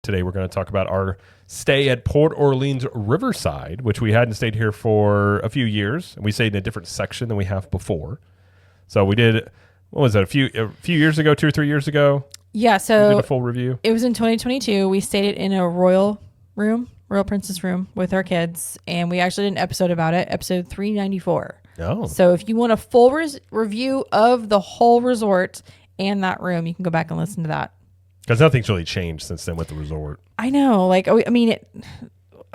today we're going to talk about our stay at Port Orleans Riverside, which we hadn't stayed here for a few years, and we stayed in a different section than we have before. So we did, what was that, a few years ago, 2 or 3 years ago? Yeah, so we did a full review. It was in 2022. We stayed in a royal princess room with our kids, and we actually did an episode about it, episode 394. Oh. So if you want a full review of the whole resort and that room, you can go back and listen to that. Because nothing's really changed since then with the resort. I know.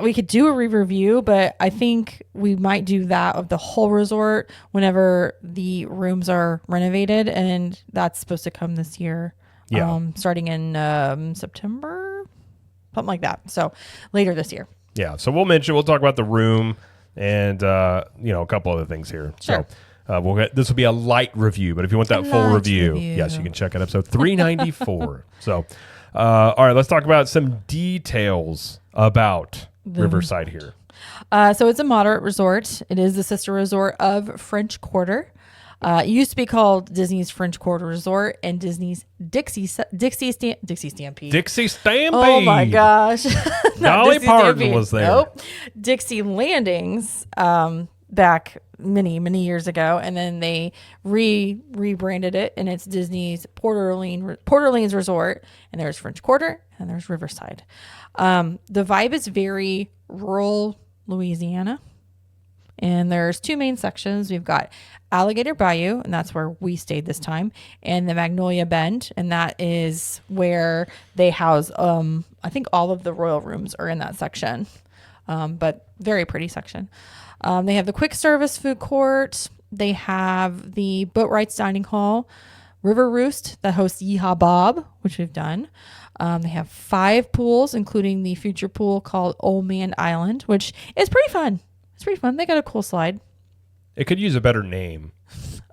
We could do a re-review, but I think we might do that of the whole resort whenever the rooms are renovated, and that's supposed to come this year. Yeah. Starting in September, something like that. So later this year. Yeah. So we'll talk about the room and, a couple other things here. Sure. So this will be a light review, but if you want that full review, yes, you can check out episode 394. So, all right, let's talk about some details about Riverside here. So it's a moderate resort. It is the sister resort of French Quarter. It used to be called Disney's French Quarter Resort and Disney's Dixie Stampede. Dixie Stampede. Oh my gosh. Dolly Parton was there. Nope. Dixie Landings back many years ago, and then they rebranded it, and it's Disney's Port Orleans Resort, and there's French Quarter and there's Riverside. The vibe is very rural Louisiana. And there's 2 main sections. We've got Alligator Bayou, and that's where we stayed this time, and the Magnolia Bend, and that is where they house, I think all of the royal rooms are in that section, but very pretty section. They have the quick service food court. They have the boat rights dining hall, River Roost that hosts Yeehaw Bob, which we've done. They have 5 pools, including the future pool called Old Man Island, which is pretty fun. It's pretty fun. They got a cool slide. It could use a better name.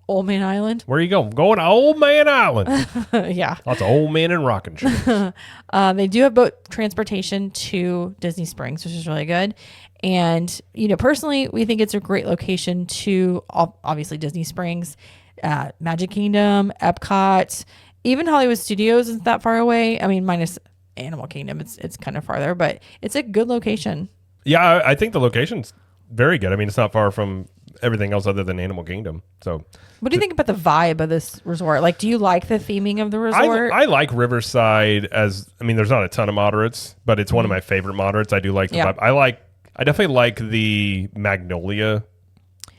Old Man Island. Where you going? Going to Old Man Island. Yeah. Lots of old men and rocking chairs. They do have boat transportation to Disney Springs, which is really good. And, personally, we think it's a great location to, obviously, Disney Springs, Magic Kingdom, Epcot, even Hollywood Studios isn't that far away. I mean, minus Animal Kingdom, it's kind of farther, but it's a good location. Yeah, I think the location's very good. I mean, it's not far from everything else other than Animal Kingdom. So, what do you think about the vibe of this resort? Like, do you like the theming of the resort? I like Riverside there's not a ton of moderates, but it's one of my favorite moderates. I do like the vibe. I definitely like the Magnolia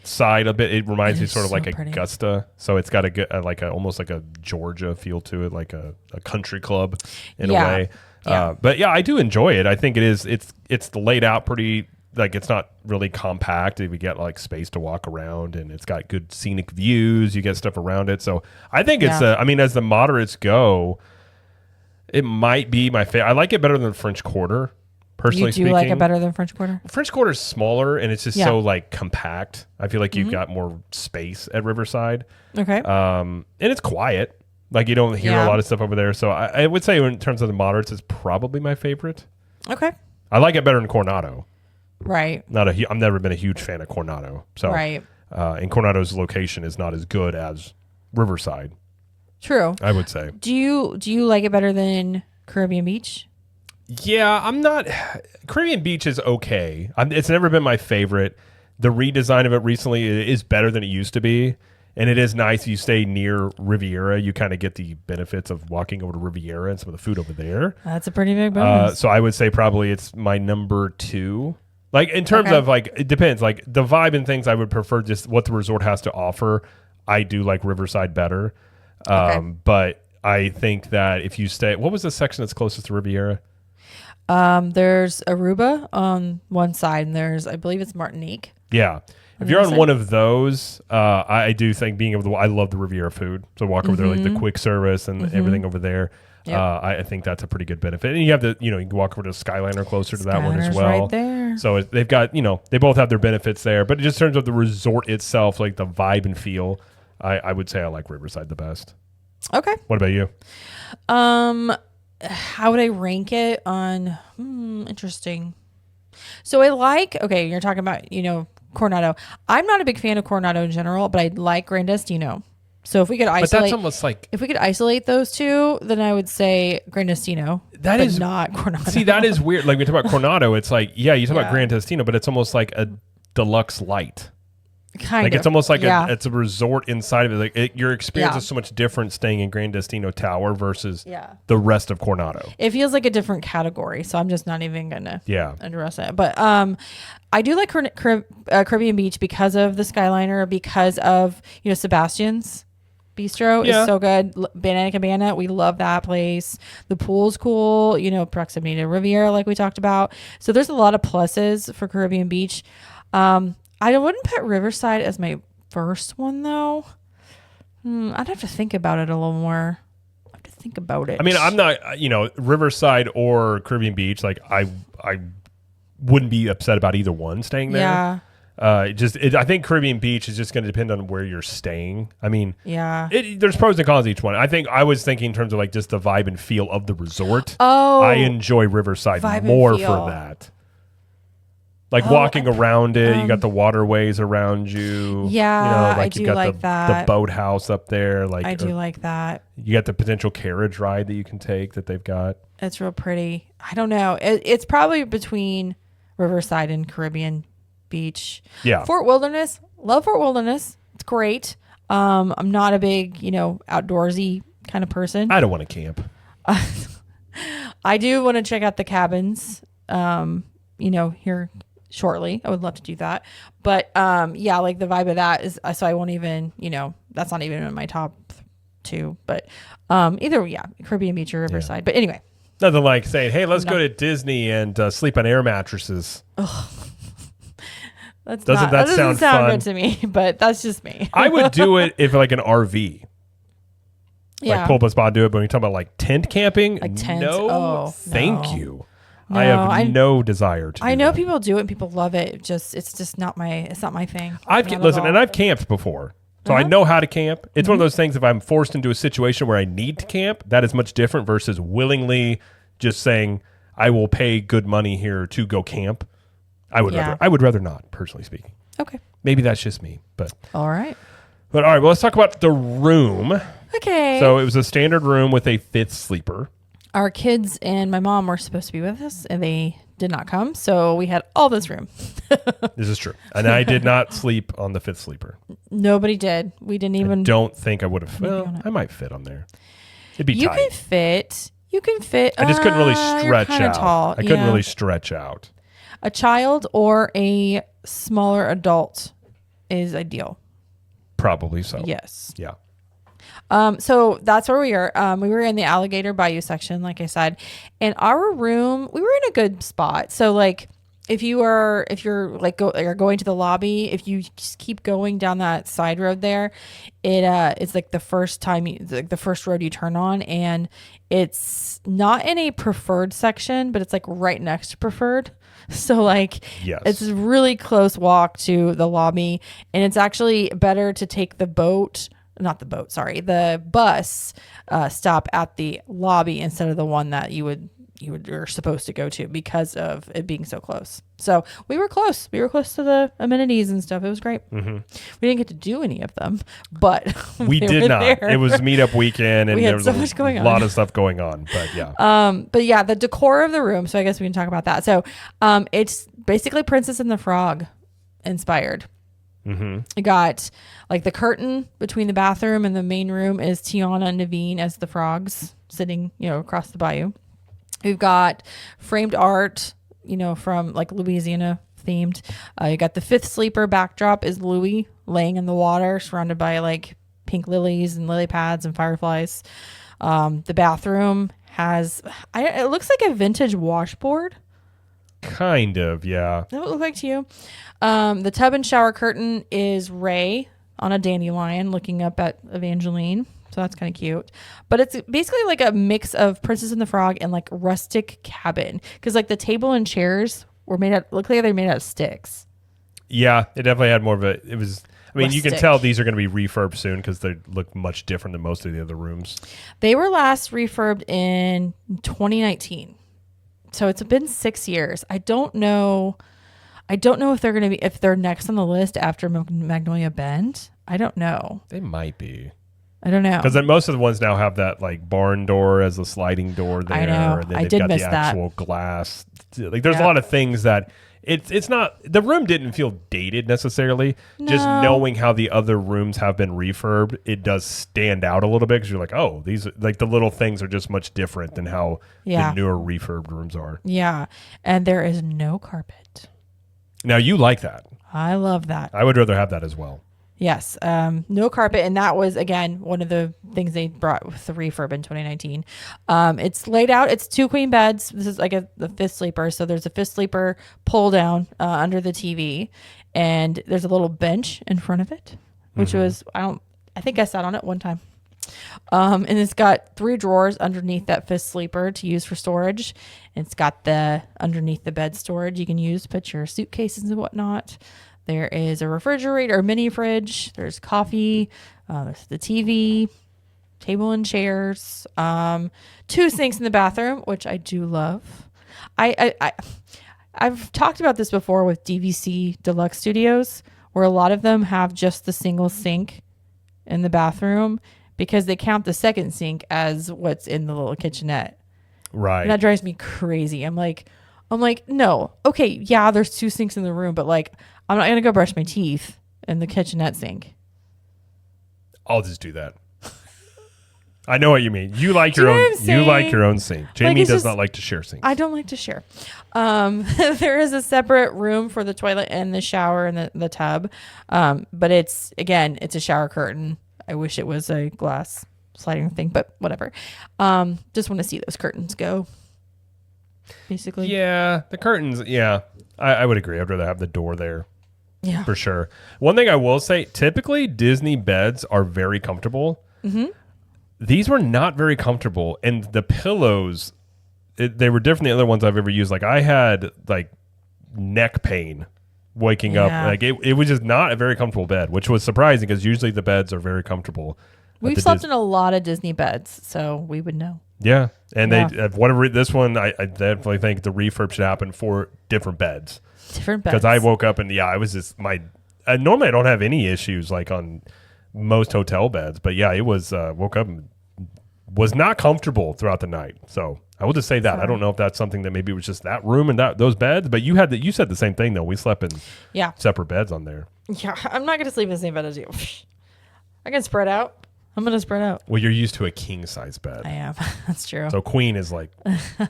side a bit. It reminds me sort of like Augusta. So it's got a good, almost like a Georgia feel to it, like a country club in a way. Yeah. But yeah, I do enjoy it. I think it's laid out pretty. Like, it's not really compact. We get space to walk around, and it's got good scenic views. You get stuff around it. So I think it's as the moderates go, it might be my favorite. I like it better than French Quarter, personally speaking. You do like it better than French Quarter? French Quarter is smaller, and it's just so compact. I feel like you've got more space at Riverside. Okay. And it's quiet. Like, you don't hear a lot of stuff over there. So I would say in terms of the moderates, it's probably my favorite. Okay. I like it better than Coronado. Right. I've never been a huge fan of Coronado. So, right. And Coronado's location is not as good as Riverside. True. I would say. Do you like it better than Caribbean Beach? Yeah, I'm not. Caribbean Beach is okay. It's never been my favorite. The redesign of it recently is better than it used to be. And it is nice. You stay near Riviera. You kind of get the benefits of walking over to Riviera and some of the food over there. That's a pretty big bonus. So I would say probably it's my number 2. Like, in terms of, it depends. Like, the vibe and things, I would prefer just what the resort has to offer. I do like Riverside better. But I think that if you stay... What was the section that's closest to Riviera? There's Aruba on one side, and there's, I believe it's Martinique. Yeah. If you're on one of those, I do think being able to... I love the Riviera food. So walk over there, like the quick service and everything over there. Yep. I think that's a pretty good benefit. And you have you can walk over to Skyliner closer to that one as well. Right there. So they've got, they both have their benefits there. But just in terms of the resort itself, like the vibe and feel, I would say I like Riverside the best. Okay. What about you? How would I rank it on... interesting. So I like... Okay, you're talking about, Coronado. I'm not a big fan of Coronado in general, but I like Gran Destino. So if we could isolate, but that's almost like, if we could isolate those two, then I would say Gran Destino. That is not Coronado. See, that is weird. Like we talk about Coronado, it's like, yeah, you talk about Gran Testino, but it's almost like a deluxe light. Kind of. It's almost like it's a resort inside of it. Like your experience is so much different staying in Gran Destino Tower versus the rest of Coronado. It feels like a different category, so I'm just not even gonna address it. But I do like Caribbean Beach because of the Skyliner, because of Sebastian's Bistro is so good. Banana Cabana, we love that place. The pool's cool. Proximity to Riviera, like we talked about. So there's a lot of pluses for Caribbean Beach. I wouldn't put Riverside as my first one though. I'd have to think about it a little more. I have to think about it. I mean, I'm not, Riverside or Caribbean Beach. Like I wouldn't be upset about either one staying there. Yeah. I think Caribbean Beach is just going to depend on where you're staying. I mean, there's pros and cons to each one. I was thinking in terms of like just the vibe and feel of the resort. Oh, I enjoy Riverside more for that. Like walking around it, you got the waterways around you. Yeah, like I you do got like the boathouse up there. Like I do like that. You got the potential carriage ride that you can take that they've got. It's real pretty. I don't know. It's probably between Riverside and Caribbean Beach. Yeah. Fort Wilderness. Love Fort Wilderness. It's great. I'm not a big, outdoorsy kind of person. I don't want to camp. I do want to check out the cabins, here shortly. I would love to do that. But, like the vibe of that is, so I won't even, that's not even in my top 2. But either, Caribbean Beach or Riverside. But anyway. Nothing like saying, hey, let's go to Disney and sleep on air mattresses. Ugh. That doesn't sound fun? Good to me, but that's just me. I would do it if like an RV. Yeah. Like pull up a spot, do it. But when you talk about like tent camping, like tent? Thank you. No, I have no desire to. I know people do it and people love it. It's just not my thing. I've camped before, so I know how to camp. It's one of those things. If I'm forced into a situation where I need to camp, that is much different versus willingly just saying I will pay good money here to go camp. I would rather not, personally speaking. Okay. Maybe that's just me, but all right. But all right, well, let's talk about the room. Okay. So it was a standard room with a 5th sleeper. Our kids and my mom were supposed to be with us, and they did not come, so we had all this room. This is true, and I did not sleep on the 5th sleeper. Nobody did. We didn't even. I don't think I would have. Well, I might fit on there. It'd be tight. You can fit. I just couldn't really stretch out. Tall. I couldn't really stretch out. A child or a smaller adult is ideal. Probably so. Yes. Yeah. So that's where we are. We were in the Alligator Bayou section, like I said, and our room, we were in a good spot. So like, if you're going to the lobby, if you just keep going down that side road there, it's like the first the first road you turn on, and it's not in a preferred section, but it's like right next to preferred. So like, It's a really close walk to the lobby, and it's actually better to take the bus stop at the lobby instead of the one that you're supposed to go to because of it being so close. So we were close. We were close to the amenities and stuff. It was great. Mm-hmm. We didn't get to do any of them, but we did not. There. It was meetup weekend, and we had there was so much going on. A lot of stuff going on. But yeah. The decor of the room. So I guess we can talk about that. So it's basically Princess and the Frog inspired. Mm-hmm. You got like the curtain between the bathroom and the main room is Tiana and Naveen as the frogs sitting, across the bayou. We've got framed art, from like Louisiana themed. You got the 5th sleeper backdrop is Louis laying in the water surrounded by like pink lilies and lily pads and fireflies. The bathroom has, it looks like a vintage washboard. Kind of, yeah. That would look like to you. The tub and shower curtain is Ray on a dandelion looking up at Evangeline. So that's kind of cute. But it's basically like a mix of Princess and the Frog and like rustic cabin. Because like the table and chairs look like they're made out of sticks. Yeah, it definitely had more of a, you rustic. can tell these are going to be refurbed soon because they look much different than most of the other rooms. They were last refurbed in 2019. So it's been 6 years. I don't know if they're next on the list after Magnolia Bend. I don't know. They might be. I don't know. Because most of the ones now have that like barn door as a sliding door there. I know. And then I they've did got miss the that. actual glass. Like there's a lot of things that it's not, the room didn't feel dated necessarily. No. Just knowing how the other rooms have been refurbed, it does stand out a little bit because you're like, oh, these, like the little things are just much different than how the newer refurbed rooms are. Yeah. And there is no carpet. Now you like that. I love that. I would rather have that as well. Yes. No carpet. And that was, again, one of the things they brought with the refurb in 2019. It's laid out. It's 2 queen beds. This is like the fifth sleeper. So there's a fifth sleeper pull down under the TV. And there's a little bench in front of it, which was, I think I sat on it one time. And it's got 3 drawers underneath that fifth sleeper to use for storage. And it's got underneath the bed storage you can use to put your suitcases and whatnot. There is a refrigerator, a mini fridge. There's coffee. There's the TV, table and chairs. 2 sinks in the bathroom, which I do love. I've talked about this before with DVC Deluxe Studios, where a lot of them have just the single sink in the bathroom because they count the second sink as what's in the little kitchenette. Right. And that drives me crazy. I'm like, no. Okay, yeah, there's 2 sinks in the room, but like, I'm not going to go brush my teeth in the kitchenette sink. I'll just do that. I know what you mean. You like your own. You like your own sink. Jamie does not like to share sinks. I don't like to share. There is a separate room for the toilet and the shower and the tub. But it's a shower curtain. I wish it was a glass sliding thing, but whatever. Just want to see those curtains go. Basically. Yeah, the curtains. Yeah, I would agree. I'd rather have the door there. Yeah, for sure. One thing I will say, typically Disney beds are very comfortable. Mm-hmm. These were not very comfortable, and the pillows, they were different than the other ones I've ever used. Like I had like neck pain waking up. Like it was just not a very comfortable bed, which was surprising because usually the beds are very comfortable. We've slept in a lot of Disney beds, so we would know. Yeah, and they whatever this one, I definitely think the refurb should happen for different beds. Different beds. Because I woke up and I was just normally I don't have any issues like on most hotel beds, but yeah, it was woke up and was not comfortable throughout the night. So I will just say that. I don't know if that's something that maybe it was just that room and those beds, but you said the same thing though. We slept in separate beds on there. Yeah, I'm not gonna sleep in the same bed as you. I can spread out. I'm going to spread out. Well, you're used to a king size bed. I am. That's true. So queen is like,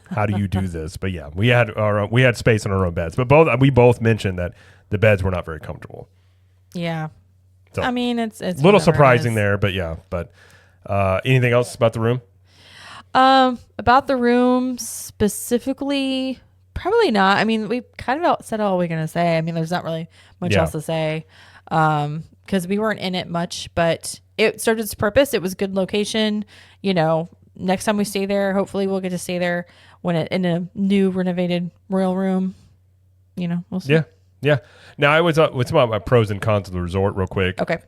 how do you do this? But yeah, we had space in our own beds, but we both mentioned that the beds were not very comfortable. Yeah. So, I mean, it's a little surprising there, but yeah. But anything else about the room? About the room specifically, probably not. I mean, we kind of said all we're going to say. I mean, there's not really much else to say because we weren't in it much, but it served its purpose. It was good location. You know, next time we stay there, hopefully we'll get to stay there in a new renovated royal room. You know, we'll see. Yeah. Yeah. Now, what's about my pros and cons of the resort real quick. Okay.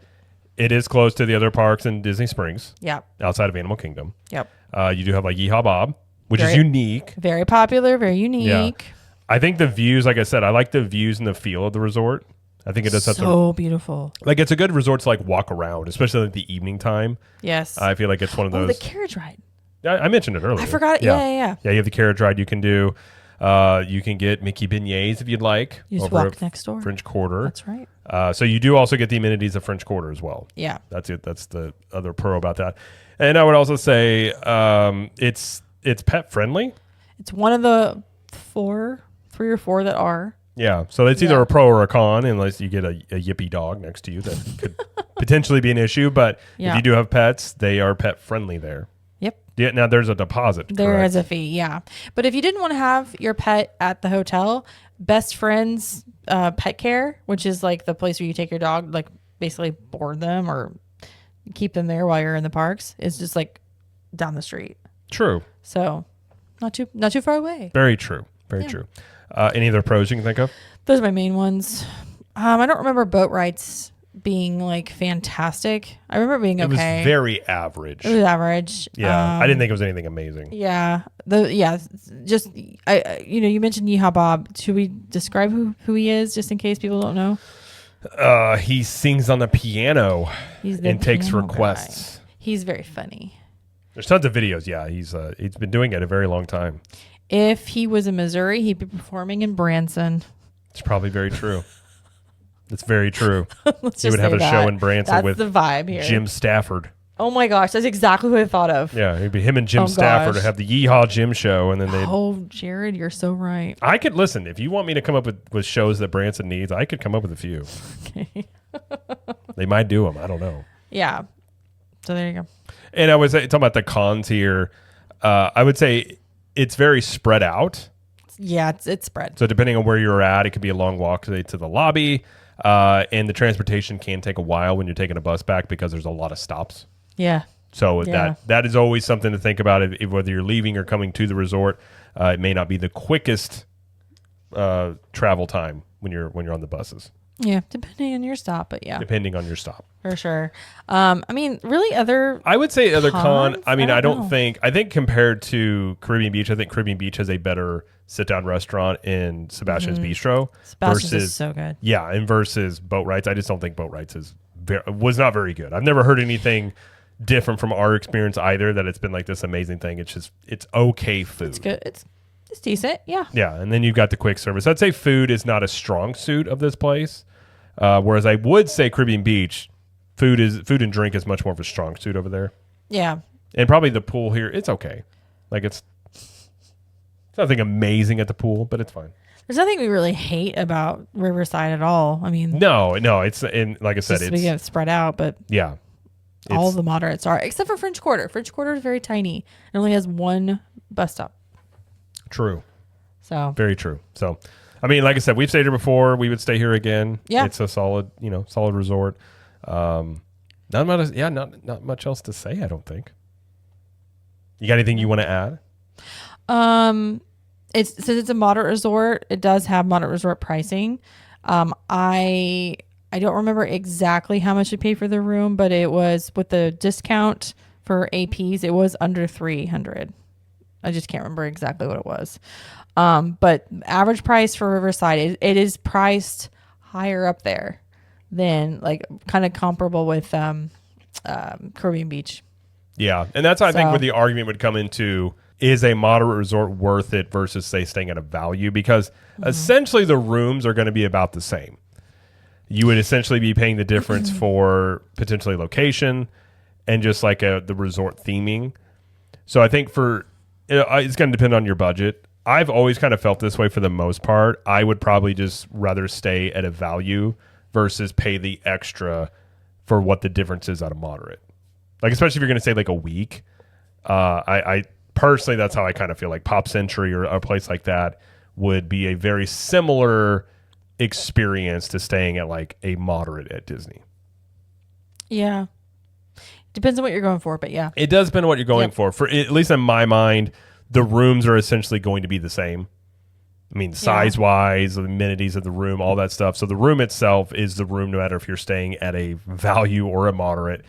It is close to the other parks in Disney Springs. Yeah. Outside of Animal Kingdom. Yep. You do have like Yeehaw Bob, which is unique. Very popular, very unique. Yeah. I think the views, like I said, I like the views and the feel of the resort. I think it does so beautiful. Like it's a good resort to like walk around, especially at the evening time. Yes. I feel like it's one of those. The carriage ride. I mentioned it earlier. I forgot. Yeah. Yeah, you have the carriage ride you can do. You can get Mickey beignets if you'd like. You just walk next door. French Quarter. That's right. So you do also get the amenities of French Quarter as well. Yeah. That's it. That's the other pro about that. And I would also say it's pet friendly. It's one of the 3 or 4 that are. Yeah, so it's either a pro or a con, unless you get a yippy dog next to you that could potentially be an issue. But if you do have pets, they are pet friendly there. Yep. Yeah. Now there's a deposit. There is a fee. Yeah, but if you didn't want to have your pet at the hotel, Best Friends Pet Care, which is like the place where you take your dog, like basically board them or keep them there while you're in the parks, is just like down the street. True. So not too far away. Very true. Very true. Any other pros you can think of? Those are my main ones. I don't remember boat rides being like fantastic. I remember it being okay. It was very average. It was average. Yeah, I didn't think it was anything amazing. Yeah. Just you mentioned Yeehaw Bob. Should we describe who he is just in case people don't know? He sings on the piano and takes requests. Guy. He's very funny. There's tons of videos. Yeah, he's been doing it a very long time. If he was in Missouri, he'd be performing in Branson. It's probably very true. It's very true. He would have a show in Branson with the vibe here. Jim Stafford. Oh my gosh, that's exactly what I thought of. Yeah, it'd be him and Jim Stafford to have the Yeehaw Jim show, and then they. Oh, Jared, you're so right. I could listen if you want me to come up with shows that Branson needs. I could come up with a few. Okay. They might do them. I don't know. Yeah. So there you go. And I was talking about the cons here. I would say it's very spread out. Yeah, it's spread. So depending on where you're at, it could be a long walk to the lobby, and the transportation can take a while when you're taking a bus back because there's a lot of stops. Yeah. So that is always something to think about if whether you're leaving or coming to the resort. It may not be the quickest travel time when you're on the buses. Yeah, depending on your stop, but yeah. Depending on your stop. For sure. I mean, really I would say other cons? con, I mean, I think compared to Caribbean Beach, I think Caribbean Beach has a better sit-down restaurant in Sebastian's Bistro. Sebastian's is so good. Yeah, and versus Boat Rights. I just don't think Boat Rights was not very good. I've never heard anything different from our experience either, that it's been like this amazing thing. It's okay food. It's good. It's decent. Yeah. Yeah. And then you've got the quick service. I'd say food is not a strong suit of this place. Whereas I would say Caribbean Beach, food and drink is much more of a strong suit over there. Yeah. And probably the pool here, it's okay. Like it's nothing amazing at the pool, but it's fine. There's nothing we really hate about Riverside at all. I mean, no, it's, and like I said, we get spread out, but yeah, all the moderates are, except for French Quarter. French Quarter is very tiny. It only has one bus stop. True. So very true. So, I mean, like I said, we've stayed here before. We would stay here again. Yeah. It's a solid resort. Not much else to say, I don't think. You got anything you want to add? Since it's a moderate resort, it does have moderate resort pricing. I don't remember exactly how much we paid for the room, but it was with the discount for APs, it was under $300. I just can't remember exactly what it was. But average price for Riverside, it is priced higher up there than like kind of comparable with Caribbean Beach. Yeah, and that's I think where the argument would come into, is a moderate resort worth it versus say staying at a value, because essentially the rooms are going to be about the same. You would essentially be paying the difference for potentially location and just like the resort theming. So I think it's going to depend on your budget. I've always kind of felt this way for the most part. I would probably just rather stay at a value versus pay the extra for what the difference is at a moderate. Like, especially if you're going to stay like a week. I personally, that's how I kind of feel like Pop Century or a place like that would be a very similar experience to staying at like a moderate at Disney. Yeah. Depends on what you're going for, but yeah. It does depend on what you're going for. For at least in my mind, the rooms are essentially going to be the same. I mean, size-wise, the amenities of the room, all that stuff. So the room itself is the room no matter if you're staying at a value or a moderate.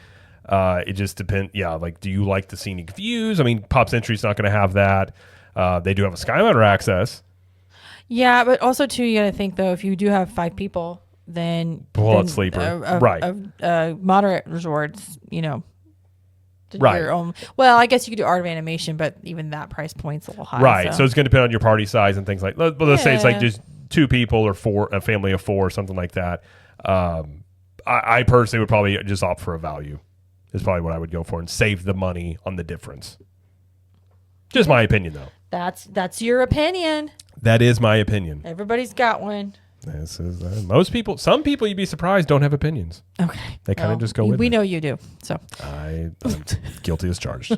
It just depends. Yeah, like, do you like the scenic views? I mean, Pop Century's not going to have that. They do have a Skyliner access. Yeah, but also, too, you got to think, though, if you do have 5 people, then... sleeper. Right. Moderate resorts, Right. Your own. Well, I guess you could do Art of Animation, but even that price point's a little high. Right. So it's going to depend on your party size and things like. Let's say it's like just 2 people or 4, a family of 4, or something like that. I personally would probably just opt for a value. Is probably what I would go for and save the money on the difference. Just my opinion, though. That's your opinion. That is my opinion. Everybody's got one. This is most people. Some people, you'd be surprised, don't have opinions. Okay. They kind of just go with it. We know you do. So I'm guilty as charged.